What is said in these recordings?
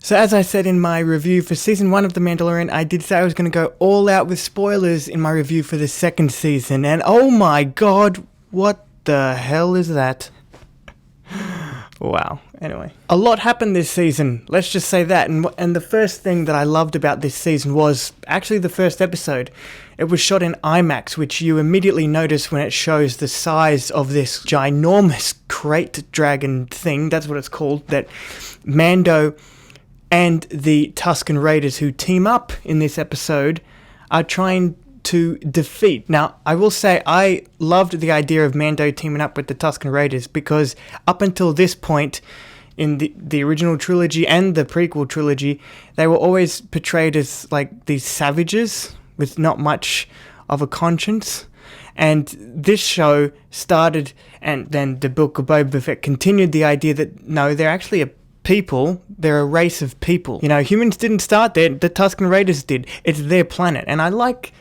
So as I said in my review for Season 1 of The Mandalorian, I did say I was going to go all out with spoilers in my review for the second season, and oh my god, what the hell is that? Wow. Anyway, a lot happened this season, let's just say that, and the first thing that I loved about this season was actually the first episode. It was shot in IMAX, which you immediately notice when it shows the size of this ginormous crate dragon thing, that's what it's called, that Mando and the Tusken Raiders who team up in this episode are trying to defeat. Now, I will say I loved the idea of Mando teaming up with the Tusken Raiders because up until this point in the original trilogy and the prequel trilogy, they were always portrayed as like these savages with not much of a conscience. And this show started, and then the Book of Boba Fett continued the idea that no, they're actually a people, they're a race of people. You know, humans didn't start there, the Tusken Raiders did. It's their planet, and I like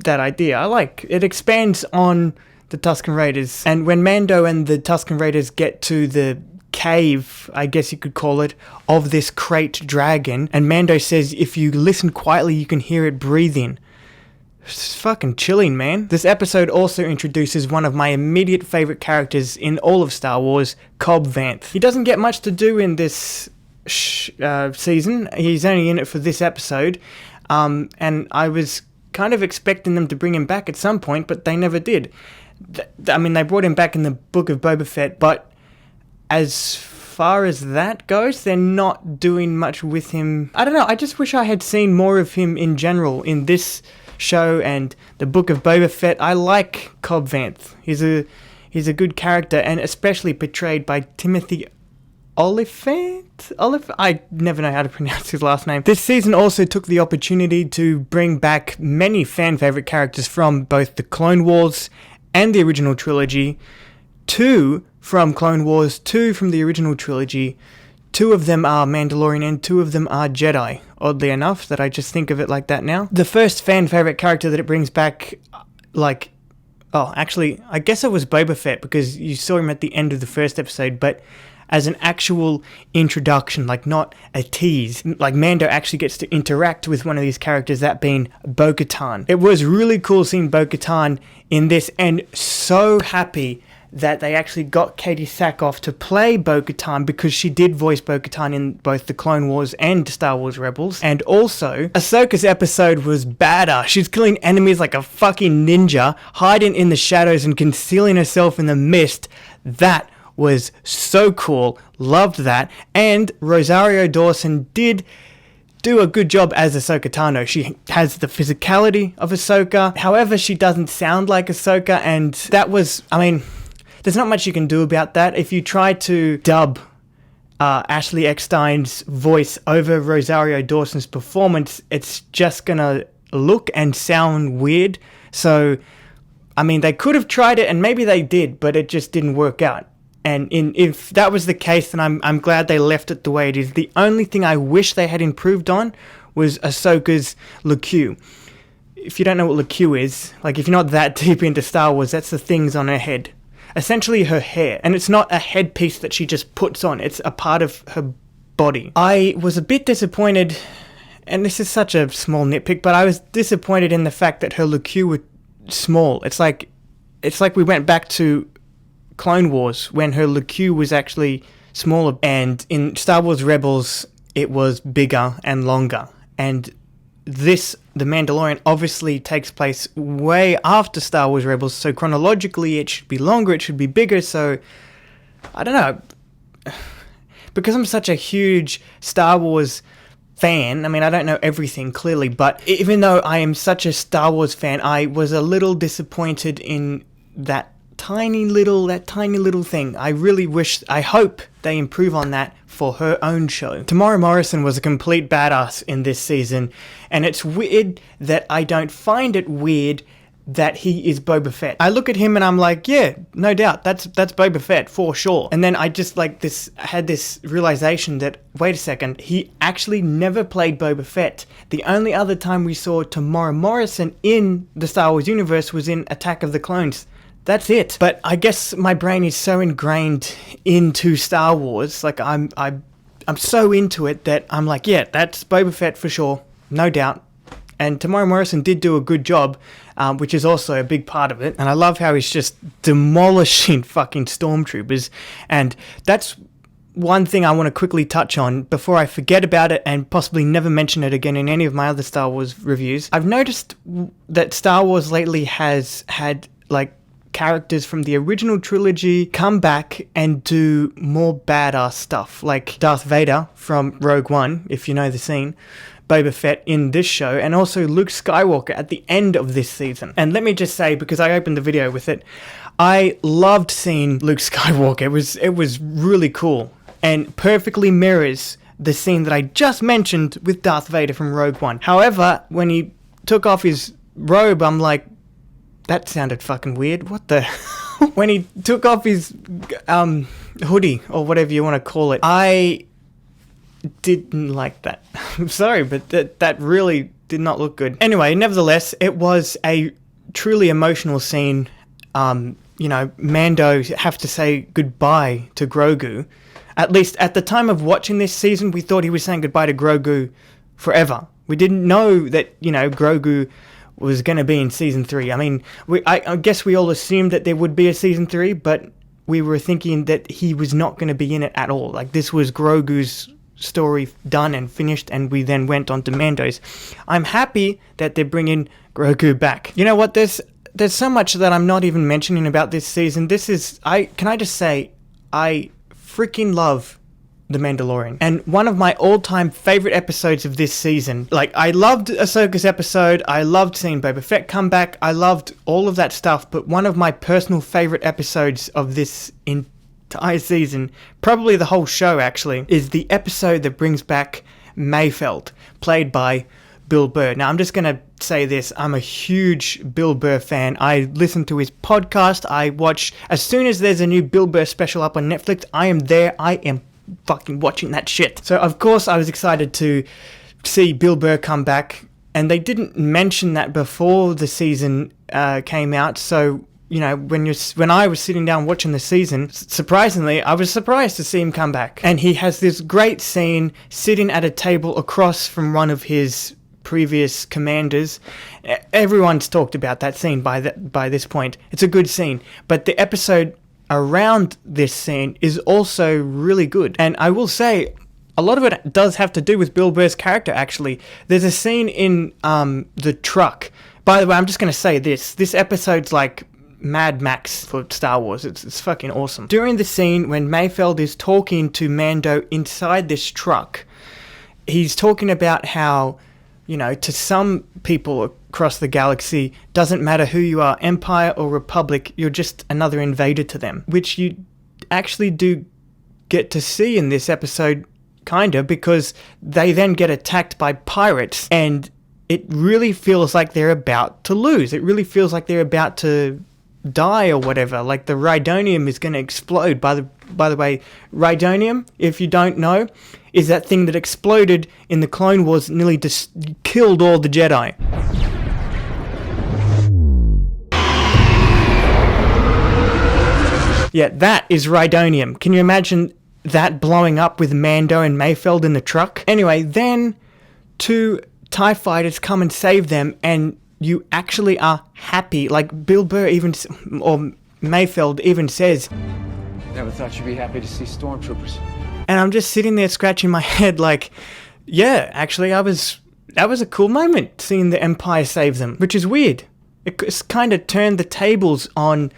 that idea. It expands on the Tusken Raiders. And when Mando and the Tusken Raiders get to the cave, I guess you could call it, of this crate dragon, and Mando says if you listen quietly you can hear it breathing. It's fucking chilling, man. This episode also introduces one of my immediate favorite characters in all of Star Wars, Cobb Vanth. He doesn't get much to do in this season. He's only in it for this episode, and I was kind of expecting them to bring him back at some point, but they never did. I mean, they brought him back in the Book of Boba Fett, but as far as that goes, they're not doing much with him. I don't know, I just wish I had seen more of him in general in this show and the Book of Boba Fett. I like Cobb Vanth. He's a good character, and especially portrayed by Timothy Oliphant? I never know how to pronounce his last name. This season also took the opportunity to bring back many fan favorite characters from both the Clone Wars and the original trilogy. 2 from Clone Wars, 2 from the original trilogy. 2 of them are Mandalorian and 2 of them are Jedi, oddly enough, that I just think of it like that now. The first fan favorite character that it brings back, I guess it was Boba Fett, because you saw him at the end of the first episode, but as an actual introduction, like not a tease. Like Mando actually gets to interact with one of these characters, that being Bo-Katan. It was really cool seeing Bo-Katan in this, and so happy that they actually got Katie Sackhoff to play Bo-Katan, because she did voice Bo-Katan in both the Clone Wars and Star Wars Rebels. And also, Ahsoka's episode was badass. She's killing enemies like a fucking ninja, hiding in the shadows and concealing herself in the mist. That was so cool. Loved that. And Rosario Dawson did do a good job as Ahsoka Tano. She has the physicality of Ahsoka. However, she doesn't sound like Ahsoka, and that was, there's not much you can do about that. If you try to dub Ashley Eckstein's voice over Rosario Dawson's performance, it's just gonna look and sound weird. So, they could have tried it, and maybe they did, but it just didn't work out. And if that was the case, then I'm glad they left it the way it is. The only thing I wish they had improved on was Ahsoka's LeCue. If you don't know what LeCue is, like if you're not that deep into Star Wars, that's the things on her head. Essentially her hair. And it's not a headpiece that she just puts on, it's a part of her body. I was a bit disappointed, and this is such a small nitpick, but I was disappointed in the fact that her LeCue was small. It's like we went back to Clone Wars when her LeCue was actually smaller, and in Star Wars Rebels it was bigger and longer. And this, The Mandalorian, obviously takes place way after Star Wars Rebels, so chronologically it should be longer, it should be bigger. So I don't know, because I'm such a huge Star Wars fan, I don't know everything clearly, but even though I am such a Star Wars fan, I was a little disappointed in that tiny little thing. I hope they improve on that for her own show. Tamara Morrison was a complete badass in this season, and it's weird that I don't find it weird that he is Boba Fett. I look at him and I'm like, yeah, no doubt, that's Boba Fett for sure. And then I just had this realization that, wait a second, he actually never played Boba Fett. The only other time we saw Tamara Morrison in the Star Wars universe was in Attack of the Clones. That's it. But I guess my brain is so ingrained into Star Wars, like I I'm so into it that I'm like, yeah, that's Boba Fett for sure, no doubt. And Tamora Morrison did do a good job, which is also a big part of it. And I love how he's just demolishing fucking stormtroopers. And that's one thing I want to quickly touch on before I forget about it and possibly never mention it again in any of my other Star Wars reviews. I've noticed that Star Wars lately has had, like, characters from the original trilogy come back and do more badass stuff, like Darth Vader from Rogue One, if you know the scene, Boba Fett in this show, and also Luke Skywalker at the end of this season. And let me just say, because I opened the video with it, I loved seeing Luke Skywalker. It was really cool and perfectly mirrors the scene that I just mentioned with Darth Vader from Rogue One. However, when he took off his robe, I'm like, that sounded fucking weird. What the... When he took off his hoodie, or whatever you want to call it, I didn't like that. I'm sorry, but that really did not look good. Anyway, nevertheless, it was a truly emotional scene. Mando have to say goodbye to Grogu. At least at the time of watching this season, we thought he was saying goodbye to Grogu forever. We didn't know that, Grogu was going to be in Season 3. I mean, I guess we all assumed that there would be a Season 3, but we were thinking that he was not going to be in it at all. Like, this was Grogu's story done and finished, and we then went on to Mando's. I'm happy that they're bringing Grogu back. You know what? There's so much that I'm not even mentioning about this season. Can I just say, I freaking love The Mandalorian. And one of my all-time favorite episodes of this season, like, I loved Ahsoka's episode, I loved seeing Boba Fett come back, I loved all of that stuff, but one of my personal favorite episodes of this entire season, probably the whole show actually, is the episode that brings back Mayfeld, played by Bill Burr. Now, I'm just going to say this. I'm a huge Bill Burr fan. I listen to his podcast. I watch, as soon as there's a new Bill Burr special up on Netflix, I am there. I am fucking watching that shit. So, of course, I was excited to see Bill Burr come back. And they didn't mention that before the season came out. So, when I was sitting down watching the season, surprisingly, I was surprised to see him come back. And he has this great scene sitting at a table across from one of his previous commanders. Everyone's talked about that scene by this point. It's a good scene, but the episode around this scene is also really good. And I will say, a lot of it does have to do with Bill Burr's character, actually. There's a scene in the truck. By the way, I'm just going to say this episode's like Mad Max for Star Wars. It's fucking awesome. During the scene when Mayfeld is talking to Mando inside this truck, he's talking about how, to some people across the galaxy, doesn't matter who you are, Empire or Republic, you're just another invader to them. Which you actually do get to see in this episode, kinda, because they then get attacked by pirates, and it really feels like they're about to lose. It really feels like they're about to die or whatever. Like, the Rhydonium is going to explode. By the way, Rhydonium, if you don't know, is that thing that exploded in the Clone Wars, nearly just killed all the Jedi. Yeah, that is Rhydonium. Can you imagine that blowing up with Mando and Mayfeld in the truck? Anyway, then 2 TIE fighters come and save them, and you actually are happy. Like, Bill Burr or Mayfeld even says, "Never thought you'd be happy to see stormtroopers." And I'm just sitting there scratching my head like, yeah, actually, that was a cool moment, seeing the Empire save them, which is weird. It kind of turned the tables on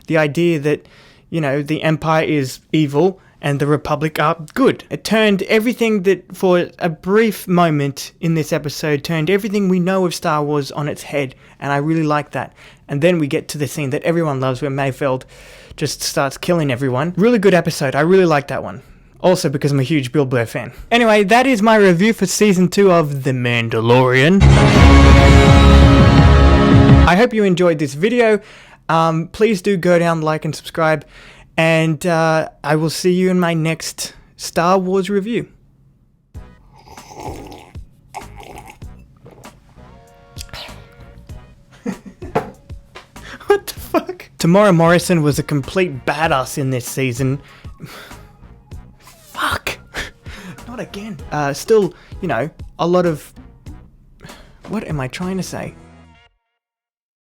the idea that, the Empire is evil and the Republic are good. It turned everything that, for a brief moment in this episode, turned everything we know of Star Wars on its head, and I really like that. And then we get to the scene that everyone loves, where Mayfeld just starts killing everyone. Really good episode. I really like that one. Also because I'm a huge Bill Burr fan. Anyway, that is my review for Season 2 of The Mandalorian. I hope you enjoyed this video. Please do go down, like, and subscribe. And I will see you in my next Star Wars review. What the fuck? Tamora Morrison was a complete badass in this season. Fuck. again. Still, you know, a lot of... What am I trying to say?